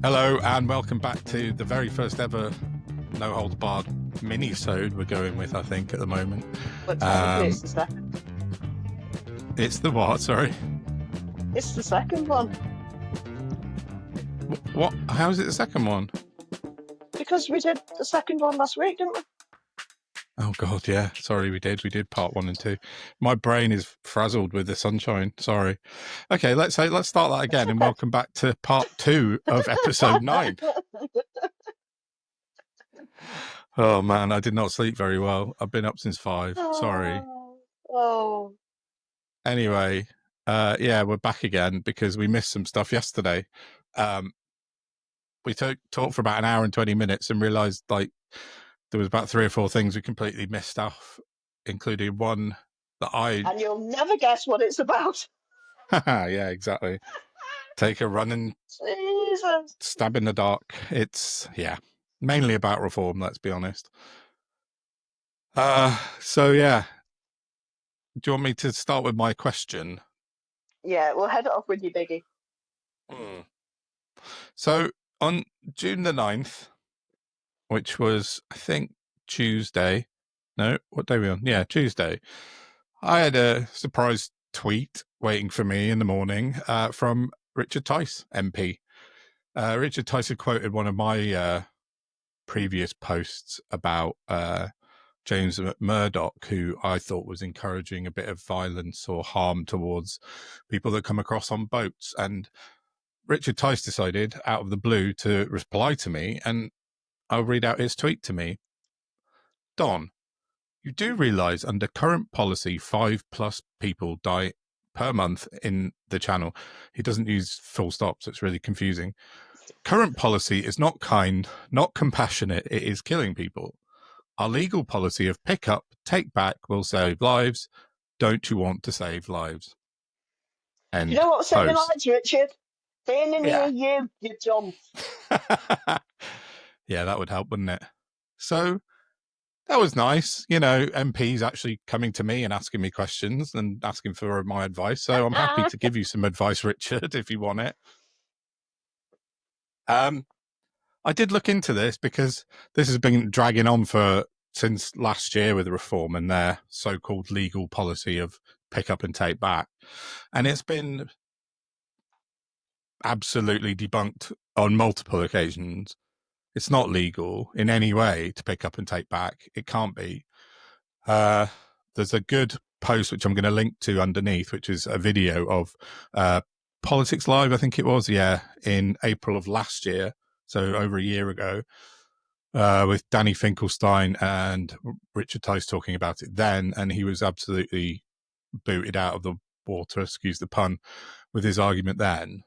Hello and welcome back to the very first ever No Holds Barred mini-sode we're going with, I think, at the moment. But technically it's the second. It's the what? Sorry. It's the second one. What? How is it the second one? Because we did the second one last week, didn't we? Oh God, yeah. Sorry, we did. We did part 1 and 2. My brain is frazzled with the sunshine. Sorry. Okay, let's start that again and welcome back to part 2 of episode 9. Oh man, I did not sleep very well. I've been up since 5. Sorry. Oh. Anyway, yeah, we're back again because we missed some stuff yesterday. We talked for about an hour and 20 minutes and realised there was about 3 or 4 things we completely missed off, including one that And you'll never guess what it's about. Yeah, exactly. Take a run and Jesus. stab in the dark. It's, mainly about reform, let's be honest. So, yeah. Do you want me to start with my question? Yeah, we'll head it off with your biggie. So, on June the 9th, which was, I think, Tuesday. No, what day are we on? Yeah, Tuesday. I had a surprise tweet waiting for me in the morning from Richard Tice, MP. Richard Tice had quoted one of my previous posts about James Murdoch, who I thought was encouraging a bit of violence or harm towards people that come across on boats. And Richard Tice decided, out of the blue, to reply to me, and I'll read out his tweet to me. Don, you do realise under current policy 5+ people die per month in the channel. He doesn't use full stops. It's really confusing. Current policy is not kind, not compassionate. It is killing people. Our legal policy of pick up, take back will save lives. Don't you want to save lives? And you know what saving lives, Richard? Being in the EU, you dump. Yeah, that would help, wouldn't it? So that was nice. You know, MPs actually coming to me and asking me questions and asking for my advice. So I'm happy to give you some advice, Richard, if you want it. I did look into this because this has been dragging on since last year with the reform and their so-called legal policy of pick up and take back. And it's been absolutely debunked on multiple occasions. It's not legal in any way to pick up and take back. It can't be. There's a good post, which I'm going to link to underneath, which is a video of Politics Live, I think it was, in April of last year, so over a year ago, with Danny Finkelstein and Richard Tice talking about it then, and he was absolutely booted out of the water, excuse the pun, with his argument then.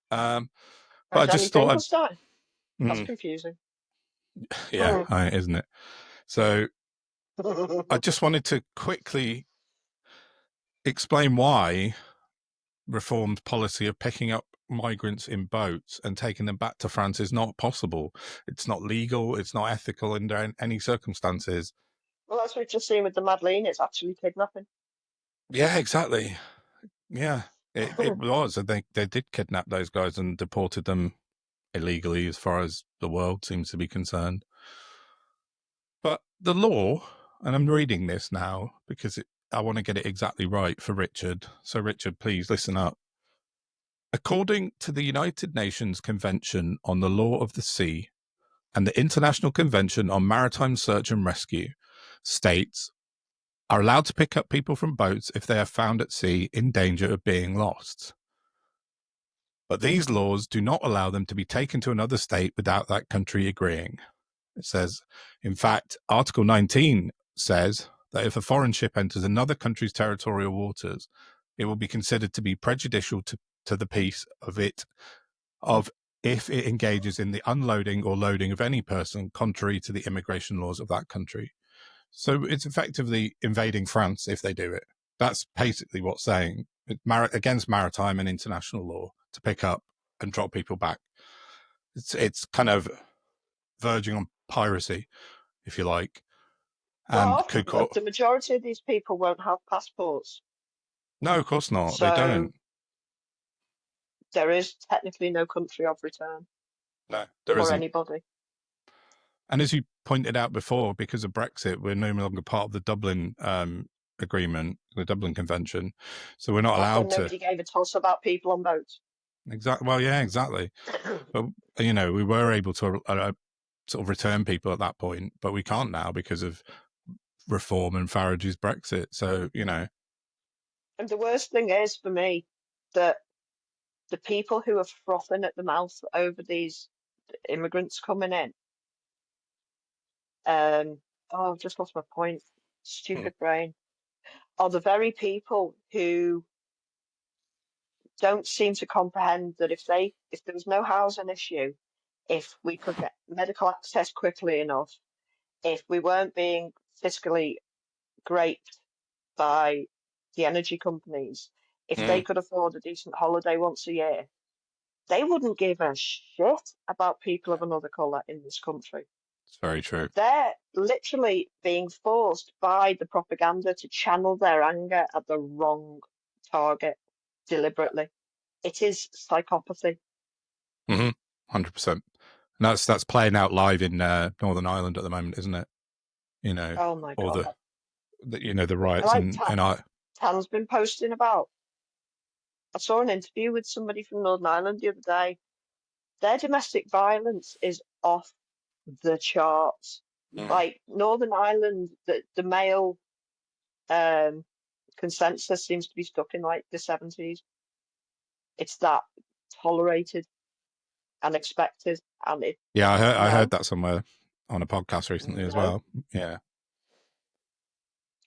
But I just thought That's confusing. Yeah, isn't it? So I just wanted to quickly explain why reformed policy of picking up migrants in boats and taking them back to France is not possible. It's not legal. It's not ethical under any circumstances. Well, that's what we've just seen with the Madeleine. It's actually kidnapping. Yeah, exactly. Yeah, it was. They did kidnap those guys and deported them illegally, as far as the world seems to be concerned. But the law, and I'm reading this now because I want to get it exactly right for Richard. So, Richard, please listen up. According to the United Nations Convention on the Law of the Sea and the International Convention on Maritime Search and Rescue, states are allowed to pick up people from boats if they are found at sea in danger of being lost. But these laws do not allow them to be taken to another state without that country agreeing. It says, in fact, Article 19 says that if a foreign ship enters another country's territorial waters, it will be considered to be prejudicial to the peace of if it engages in the unloading or loading of any person contrary to the immigration laws of that country. So it's effectively invading France if they do it. That's basically what's saying. It's against maritime and international law to pick up and drop people back. It's kind of verging on piracy, if you like. And well, the majority of these people won't have passports. No, of course not. So they don't. There is technically no country of return. No, there or isn't. anybody. And as you pointed out before, because of Brexit, we're no longer part of the Dublin agreement, the Dublin Convention, so we're not Back when allowed to. nobody gave a toss about people on boats. Exactly. Well, yeah, exactly. But we were able to sort of return people at that point, but we can't now because of Reform and Farage's Brexit. So And the worst thing is for me that the people who are frothing at the mouth over these immigrants coming in, I've just lost my point. Stupid brain. Are the very people who don't seem to comprehend that if there was no housing issue, if we could get medical access quickly enough, if we weren't being fiscally graped by the energy companies, if they could afford a decent holiday once a year, they wouldn't give a shit about people of another colour in this country. it's very true. They're literally being forced by the propaganda to channel their anger at the wrong target deliberately. It is psychopathy. 100%. And that's playing out live in Northern Ireland at the moment, isn't it? Oh my Or God. the riots Like and I. Tan's been posting about. I saw an interview with somebody from Northern Ireland the other day. Their domestic violence is off the charts. Like Northern Ireland, the male consensus seems to be stuck in like the 70s. It's that tolerated and expected, and it Yeah, I heard no, that somewhere on a podcast recently as no. well. Yeah,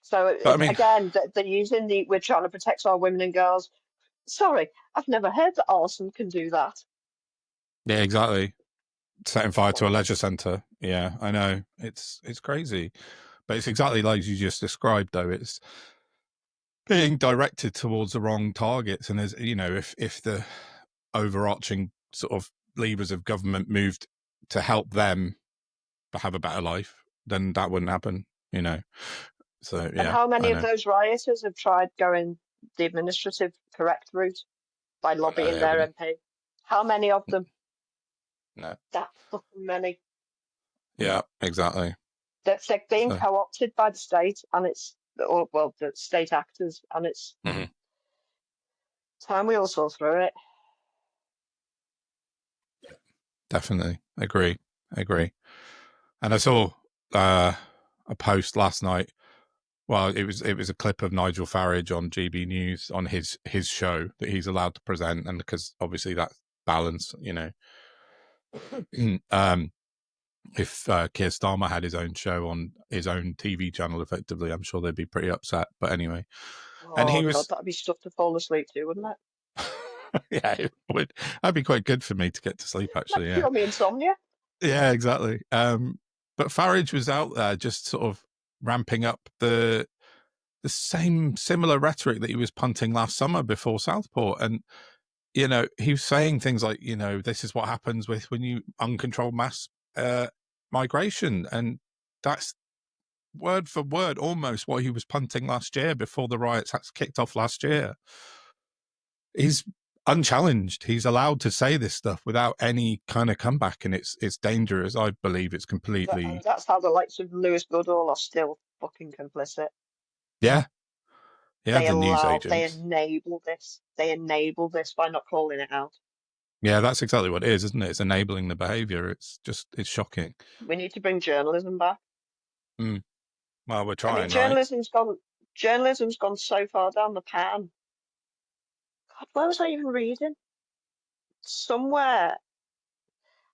So but I mean, again, they're using the we're trying to protect our women and girls. Sorry, I've never heard that arson can do that. yeah, exactly. Setting fire to a leisure centre. Yeah, I know. It's crazy, but it's exactly like you just described. Though it's being directed towards the wrong targets, and as if the overarching sort of levers of government moved to help them have a better life, then that wouldn't happen. So And yeah, how I many of know. those rioters have tried going the administrative correct route by I know lobbying they their haven't. MP? How many of them? No. That fucking many. Yeah, exactly. That's like being So co-opted by the state, and it's or well, the state actors, and it's time we all saw through it. definitely agree. And I saw a post last night. Well, it was a clip of Nigel Farage on GB News on his show that he's allowed to present, and because obviously that's balance, if Keir Starmer had his own show on his own TV channel, effectively, I'm sure they'd be pretty upset. But anyway, and Oh he God, was, that'd be stuff to fall asleep to, wouldn't it? yeah, it would. That'd be quite good for me to get to sleep. Might Actually, yeah, cure me insomnia. yeah, exactly. But Farage was out there just sort of ramping up the same similar rhetoric that he was punting last summer before Southport, and he was saying things like, this is what happens when you uncontrolled mass migration, and that's word for word almost what he was punting last year before the riots kicked off last year. He's unchallenged. He's allowed to say this stuff without any kind of comeback, and it's dangerous. I believe it's completely. That's how the likes of Lewis Goodall are still fucking complicit. Yeah, yeah. The news They agents. enable this. They enable this by not calling it out. Yeah, that's exactly what it is, isn't it? It's enabling the behaviour. It's shocking. We need to bring journalism back. Mm. Well, we're I mean, trying, right? journalism's gone so far down the pan. God, where was I even reading? Somewhere.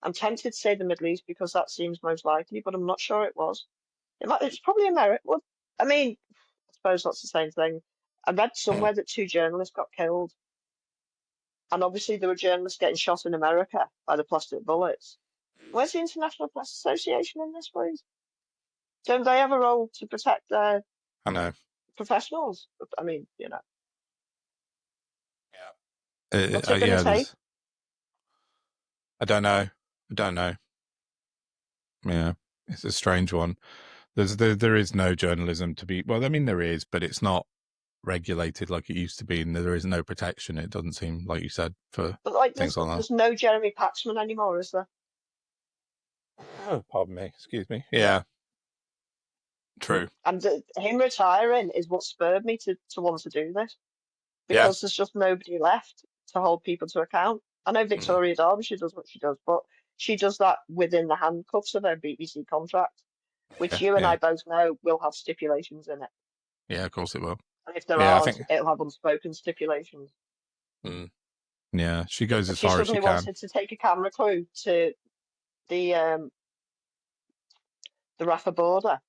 I'm tempted to say the Middle East because that seems most likely, but I'm not sure it was. It's probably America. Well, I mean, I suppose that's the same thing. I read somewhere that two journalists got killed, and obviously there were journalists getting shot in America by the plastic bullets. Where's the International Press Association in this, please? Don't they have a role to protect their I know. professionals? I mean, Yeah. what's it going to Yeah. take? I don't know. Yeah, it's a strange one. There is no journalism to be. Well, I mean there is, but it's not regulated like it used to be, and there is no protection. It doesn't seem like you said for But like, things like that. there's no Jeremy Paxman anymore, is there? Pardon me. Excuse me. Yeah. True. And him retiring is what spurred me to want to do this, Yeah. because there's just nobody left to hold people to account. I know Mm. Victoria Derbyshire does what she does, but she does that within the handcuffs of her BBC contract, which Yeah. you and Yeah. I both know will have stipulations in it. Yeah. Of course it will. And if there Yeah. I aren't, think. it'll have unspoken stipulations. Mm, yeah. She goes If as she far as she suddenly can. wanted to take a camera crew to the Rafa border,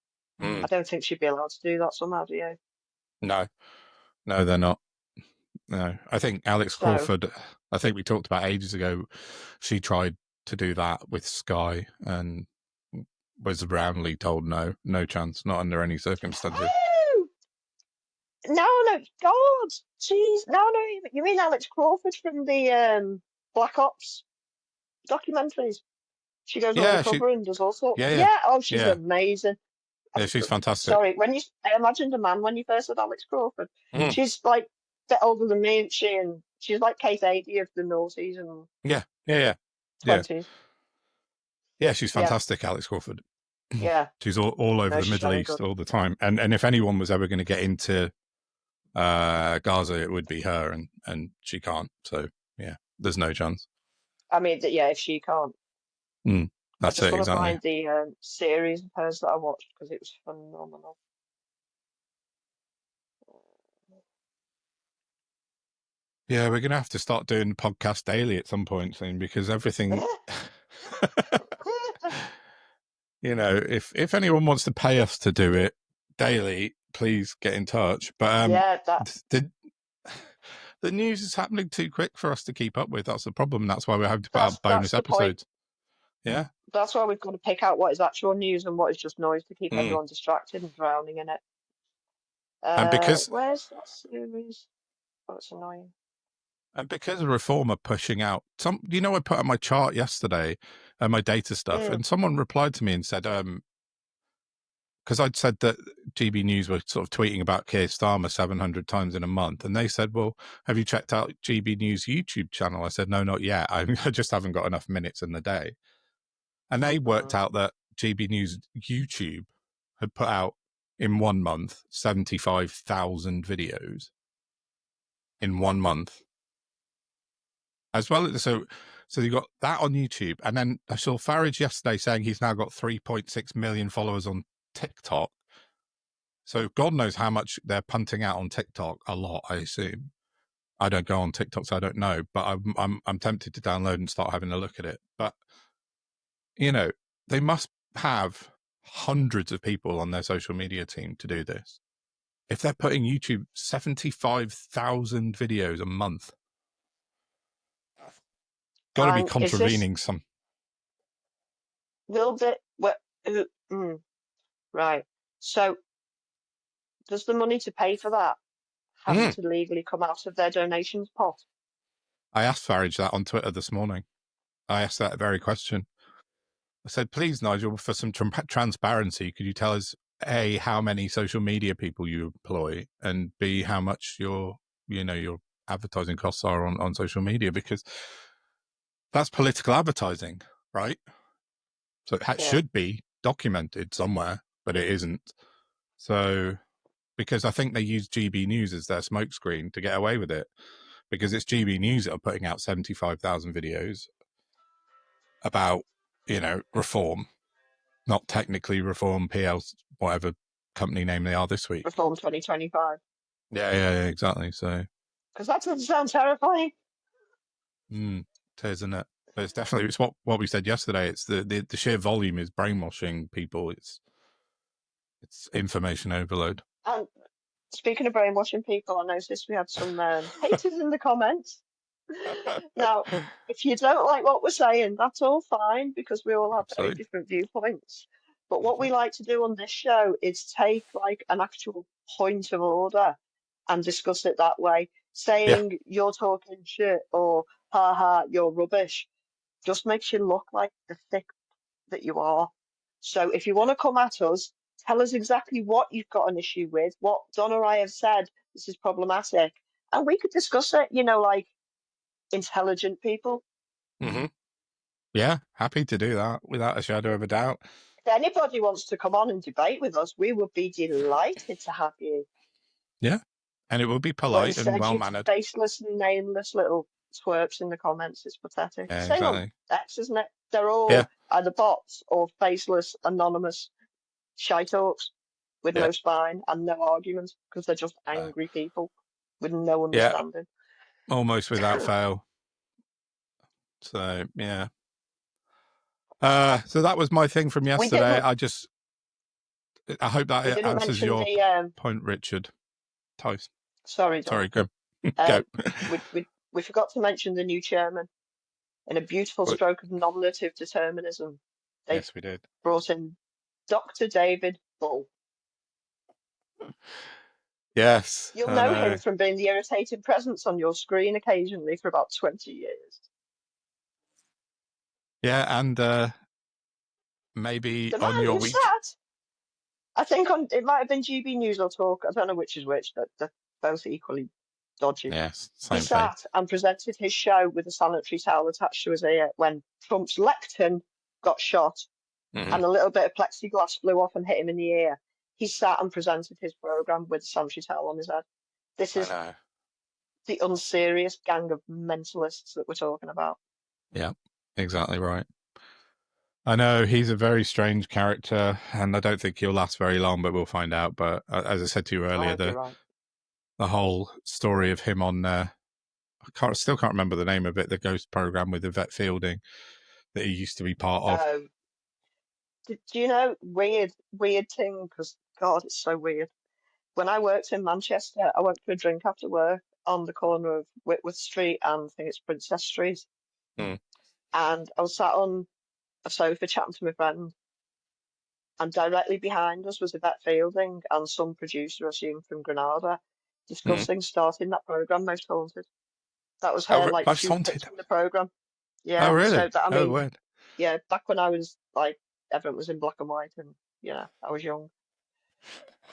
I Mm. don't think she'd be allowed to do that somehow, do you? No. No, they're not. No. I think Alex So, Crawford. I think we talked about ages ago. She tried to do that with Sky and was roundly told no chance, not under any circumstances. oh, no, God, jeez, no, you mean Alex Crawford from the Black Ops documentaries? She goes Yeah. She. undercover and does all sorts. Yeah. Yeah. Yeah, oh, she's Yeah. amazing. Yeah. She's fantastic. Sorry, I imagined a man when you first said Alex Crawford. Mm. She's like a bit older than me, and she's like Kate Adie of the noughties and Yeah. Yeah. Yeah. Yeah. 20s. Yeah. She's Yeah, fantastic, Alex Crawford. yeah. She's all over No, the she's Middle very East good. all the time. And if anyone was ever going to get into Gaza, it would be her, and she can't. So yeah, there's no chance. I mean, yeah, if she can't. I That's just it want to exactly. find the series of hers that I watched because it was phenomenal. Yeah, we're gonna have to start doing podcast daily at some point soon because everything. If anyone wants to pay us to do it daily, please get in touch. But Yeah, that the the news is happening too quick for us to keep up with. That's the problem. That's why we're having to put out that's bonus the point. episodes. Yeah. That's why we've got to pick out what is actual news and what is just noise to keep Mm. everyone distracted and drowning in it. And because Where's that series? Oh, it's annoying. And because of Reform are pushing out I put out my chart yesterday, my data stuff, Mm. and someone replied to me and said, because I'd said that GB News were sort of tweeting about Keir Starmer 700 times in a month, and they said, "Well, have you checked out GB News YouTube channel?" I said, "No, not yet. I just haven't got enough minutes in the day." And they worked out that GB News YouTube had put out in 1 month 75,000 videos in 1 month. As well, so you got that on YouTube, and then I saw Farage yesterday saying he's now got 3.6 million followers on TikTok. So God knows how much they're punting out on TikTok. A lot, I assume. I don't go on TikTok, so I don't know. But I'm tempted to download and start having a look at it. But they must have hundreds of people on their social media team to do this. If they're putting YouTube 75,000 videos a month, got to be And is this contravening some. will it? Right. So does the money to pay for that have Mm. to legally come out of their donations pot? I asked Farage that on Twitter this morning. I asked that very question. I said, please, Nigel, for some transparency, could you tell us, A, how many social media people you employ, and B, how much your advertising costs are on social media? Because that's political advertising, right? So it Yeah. should be documented somewhere, but it isn't. So, because I think they use GB News as their smokescreen to get away with it, because it's GB News that are putting out 75,000 videos about, reform, not technically Reform PLC, whatever company name they are this week. Reform 2025. Yeah, exactly. So, Because that doesn't sound terrifying. it is, isn't it? But it's what we said yesterday. It's the sheer volume is brainwashing people. It's information overload. And speaking of brainwashing people, I noticed we had some haters in the comments. Now, if you don't like what we're saying, that's all fine because we all have very Absolutely. different viewpoints. But what we like to do on this show is take like an actual point of order and discuss it that way. Yeah. Saying you're talking shit or ha ha, you're rubbish just makes you look like the thick that you are. So if you want to come at us, tell us exactly what you've got an issue with, what Don or I have said, this is problematic, and we could discuss it, like intelligent people. Mm-hmm. Yeah, happy to do that without a shadow of a doubt. If anybody wants to come on and debate with us, we would be delighted to have you. Yeah, and it will be But polite and instead, you well-mannered. faceless and nameless little twerps in the comments. It's pathetic. Yeah, Same on exactly. X, isn't it? They're all Yeah, either bots or faceless, anonymous shite-talks with yeah. no spine and no argument because they're just No. angry people with no Yeah, understanding. almost without fail. So, yeah. So that was my thing from We yesterday. didn't. I hope We that didn't answers mention your the. point, Richard Tice. Sorry, Dom. Sorry, go. Uh, Go. we forgot to mention the new chairman. In a beautiful stroke of nominative determinism, they Yes, we did. brought in Dr. David Bull. Yes, You'll I know know. him from being the irritating presence on your screen occasionally for about 20 years. Yeah, and maybe The on man your who week. sat, I think on it might have been GB News or Talk, I don't know which is which, they're both equally dodgy. Yes, He same thing. sat and presented his show with a sanitary towel attached to his ear when Trump's lectern got shot and a little bit of plexiglass flew off and hit him in the ear. He sat and presented his programme with a sanitary towel on his head. This I is know. the unserious gang of mentalists that we're talking about. Yeah, exactly right. I know he's a very strange character, and I don't think he'll last very long, but we'll find out. But as I said to you I earlier, hope you're right. the whole story of him on still can't remember the name of it, the ghost program with Yvette Fielding that he used to be part of. Do you know, weird thing, because God, it's so weird. When I worked in Manchester, I went for a drink after work on the corner of Whitworth Street and I think it's Princess Street. Mm. And I was sat on a sofa chatting to my friend, and directly behind us was Yvette Fielding and some producer, assumed from Granada, Mm. discussing starting that programme, Most Haunted. That was Oh, her, like, Most she was Haunted. pitching the programme. Oh, Yeah, so really? that, I Oh, mean, weird. yeah, back when I was like, everything was in black and white and, I was young.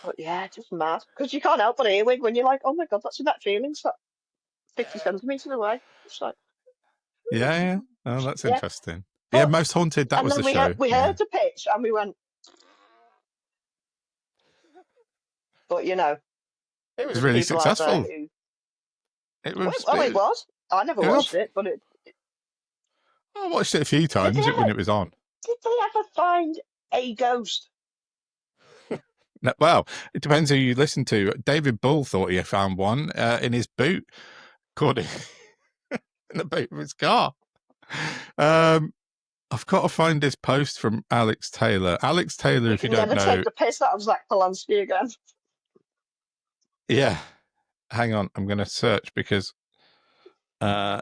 But yeah, just mad. Because you can't help but earwig when you're like, oh my God, that's Yvette Fielding, so 50 centimetres away. It's like, Yeah, yeah. Oh, that's yeah. interesting. Yeah, But, Most Haunted. That and was the then show. we Yeah. heard the pitch and we went, but It was there's really people out there successful. who, It was. it was. I never It was watched off. it, but I watched it a few did they times when ever, it was on. did they ever find a ghost? No, well, it depends who you listen to. David Bull thought he found one in his boot, according in the boot of his car. I've got to find this post from Alex Taylor. Alex Taylor, You if you can don't never know, take the piss out of Zach Polanski again. yeah. Hang on, I'm going to search because oh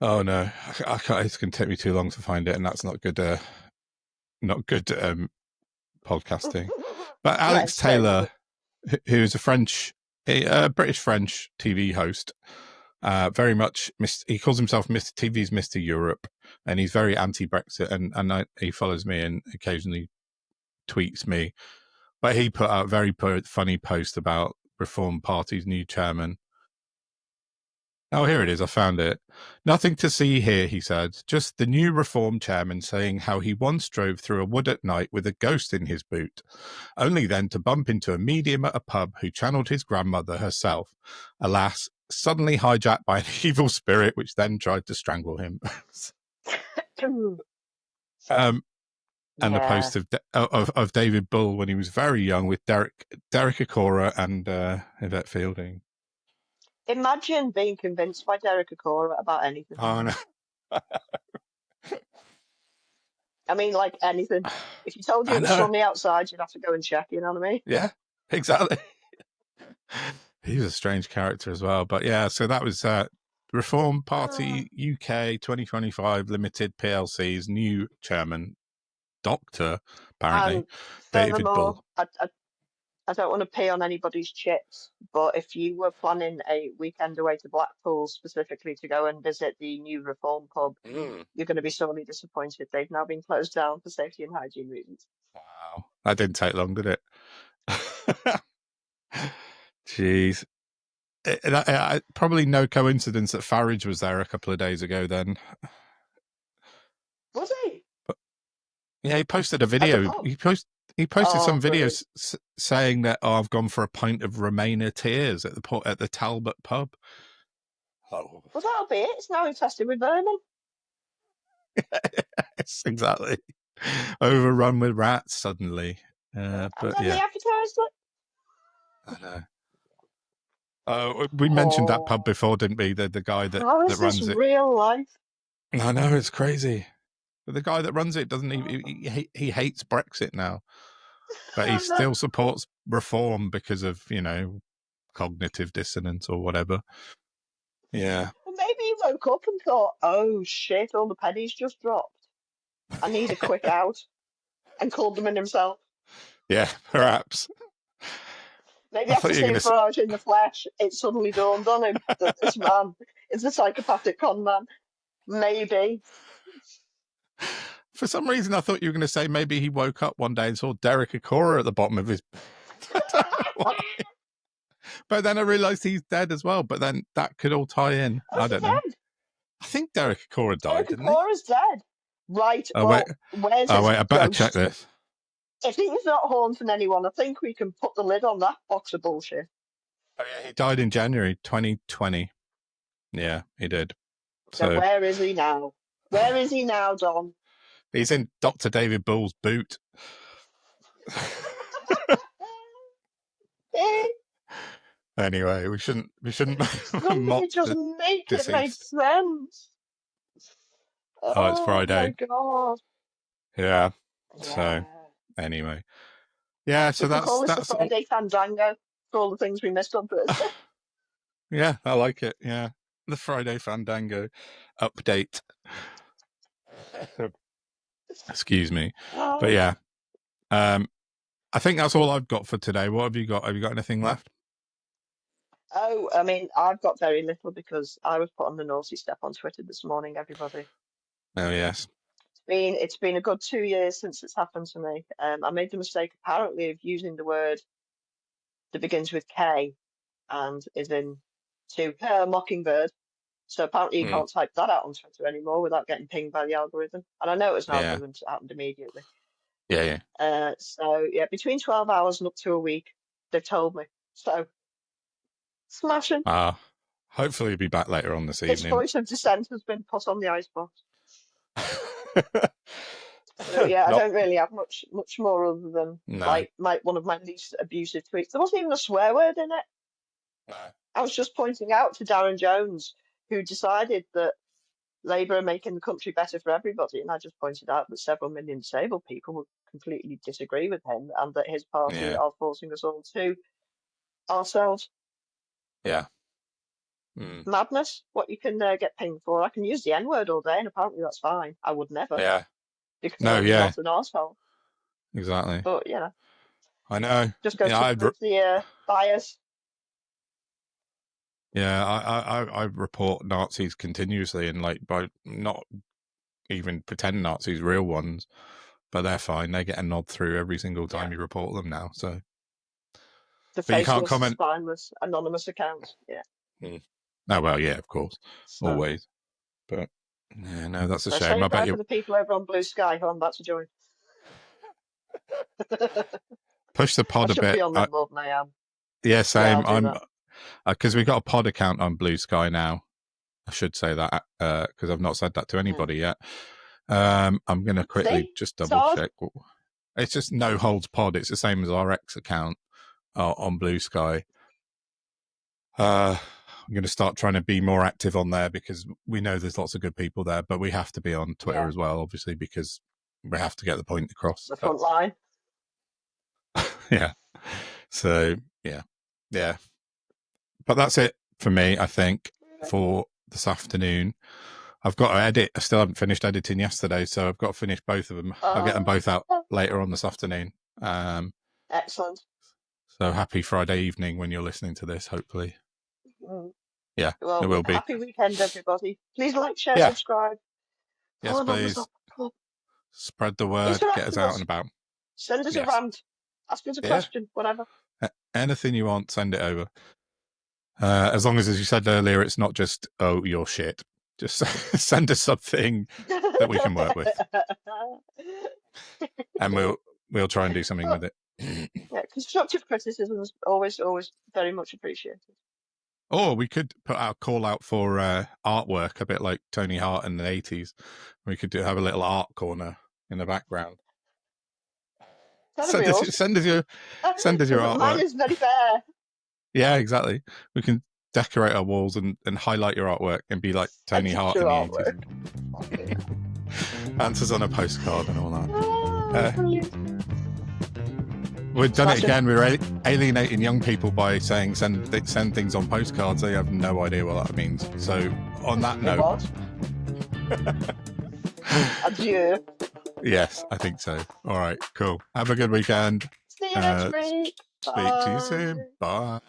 no, I can't. It's going to take me too long to find it, and that's not good. Not good podcasting. But Yeah, Alex it's fair enough. Taylor, who is a British French TV host, very much he calls himself Mr. TV's Mr. Europe, and he's very anti-Brexit, and he follows me and occasionally tweets me. But he put out a very funny post about Reform Party's new chairman. Oh, here it is. I found it. Nothing to see here, he said. Just the new Reform chairman saying how he once drove through a wood at night with a ghost in his boot, only then to bump into a medium at a pub who channeled his grandmother herself. Alas, suddenly hijacked by an evil spirit, which then tried to strangle him. And the Yeah. post of David Bull when he was very young with Derek Acora and Yvette Fielding. Imagine being convinced by Derek Acora about anything. Oh no! I mean, like anything. If he told you I it was know. sunny outside, you'd have to go and check, you know what I mean? Yeah, exactly. He was a strange character as well. But yeah, so that was Reform Party UK 2025 Limited PLC's new chairman, Doctor, apparently, And David furthermore, Bull. I don't want to pee on anybody's chips, but if you were planning a weekend away to Blackpool specifically to go and visit the new Reform pub, you're going to be sorely disappointed. They've now been closed down for safety and hygiene reasons. Wow. That didn't take long, did it? Jeez. Probably no coincidence that Farage was there a couple of days ago then. Was he? But, yeah, he posted a At the video. pub? He posted Oh, some brilliant. videos saying that, I've gone for a pint of Remainer tears at the Talbot pub. Oh. Well, that'll be it. It's now infested with vermin. Yes, exactly. Overrun with rats suddenly. And But then they yeah, advertised it. I know. We mentioned that pub Oh, before, didn't we? The guy that how is this runs it. real life? I know, it's crazy. But the guy that runs it doesn't even. He hates Brexit now, but he still supports reform because of cognitive dissonance or whatever. Yeah. Well, maybe he woke up and thought, "Oh shit! All the pennies just dropped. I need a quick out," and called them in himself. Yeah, perhaps. Maybe I after thought you were seeing going to. Farage in the flesh, it suddenly dawned on him that this man is a psychopathic con man. Maybe. For some reason, I thought you were going to say maybe he woke up one day and saw Derek Akora at the bottom of his. I don't know why. But then I realised he's dead as well. But then that could all tie in. Oh, I is he don't know. dead? I think Derek Akora died, Derek didn't he? Akora's dead. Right, Oh wait. well, where's Oh his wait. I better check ghost? this. If he's not haunting anyone, I think we can put the lid on that box of bullshit. Oh yeah, he died in January 2020. Yeah, he did. So So where is he now? Where is he now, Don? he's in Dr. David Bull's boot. Anyway, we shouldn't mock Somebody just the make it make deceased. sense. Oh, it's Oh my Friday. god. Yeah. Yeah. So anyway, yeah. So We can call this the that's all. Friday Fandango for all the things we missed on Thursday. Yeah, I like it. Yeah, the Friday Fandango update. Excuse me, but yeah. I think that's all I've got for today. What have you got? Have you got anything left? Oh, I mean, I've got very little because I was put on the naughty step on Twitter this morning, everybody. Oh yes. It's been a good 2 years since it's happened to me. I made the mistake apparently of using the word that begins with K and is in to mockingbird. So apparently you can't type that out on Twitter anymore without getting pinged by the algorithm. And I know it was an algorithm, so it happened immediately. Yeah. So yeah, between 12 hours and up to a week, they've told me. So smashing. Hopefully you'll be back later on this His evening. voice of dissent has been put on the icebox. So yeah, I don't really have much more other than like one of my least abusive tweets. There wasn't even a swear word in it. No. I was just pointing out to Darren Jones, who decided that Labour are making the country better for everybody, and I just pointed out that several million disabled people would completely disagree with him, and that his party are forcing us all to ourselves. Yeah. Madness. What you can get pinged for. I can use the N-word all day, and apparently that's fine. I would never. Yeah. Because I'm not an arsehole. Exactly. But, I know. Just go to the bias. Yeah, I report Nazis continuously, and by not even pretend Nazis, real ones, but they're fine. They get a nod through every single time you report them now. So the but you can't faceless, comment. spineless, anonymous accounts. Yeah. Oh well, yeah, of course, always. But yeah, no, that's a shame. I bet you for the people over on Blue Sky who I'm about to join. Push the pod I a should bit. be on them more than I am. Yeah, same. Yeah, I'm because we've got a pod account on Blue Sky now. I should say that because I've not said that to anybody yet. I'm going to quickly just double check. It's just NoHoldBarredPod. It's the same as our X account on Blue Sky. I'm going to start trying to be more active on there because we know there's lots of good people there, but we have to be on Twitter as well, obviously, because we have to get the point across. The front line. Yeah. So, yeah. But that's it for me, I think, for this afternoon. I've got to edit. I still haven't finished editing yesterday, so I've got to finish both of them. I'll get them both out later on this afternoon. Excellent. So happy Friday evening when you're listening to this, hopefully. Yeah, well, it will be. Happy weekend, everybody. Please like, share, subscribe. Yes, please. Spread the word. Get us out and about. Send us a rant. Ask us a question, whatever. Anything you want, send it over. As long as you said earlier, it's not just, oh, you're shit. Just send us something that we can work with, and we'll try and do something with it. Yeah, constructive criticism is always very much appreciated. Or we could put our call out for artwork, a bit like Tony Hart in the 80s. We could have a little art corner in the background. Send us your Mine artwork. is very fair. Yeah, exactly. We can decorate our walls and highlight your artwork and be like Tony Hart in the 80s. Answers on a postcard and all that. We've done it again. We're alienating young people by saying send things on postcards. They have no idea what that means. So on that note, adieu. Yes, I think so. All right, cool. Have a good weekend. See you next week. Speak to you soon. Bye.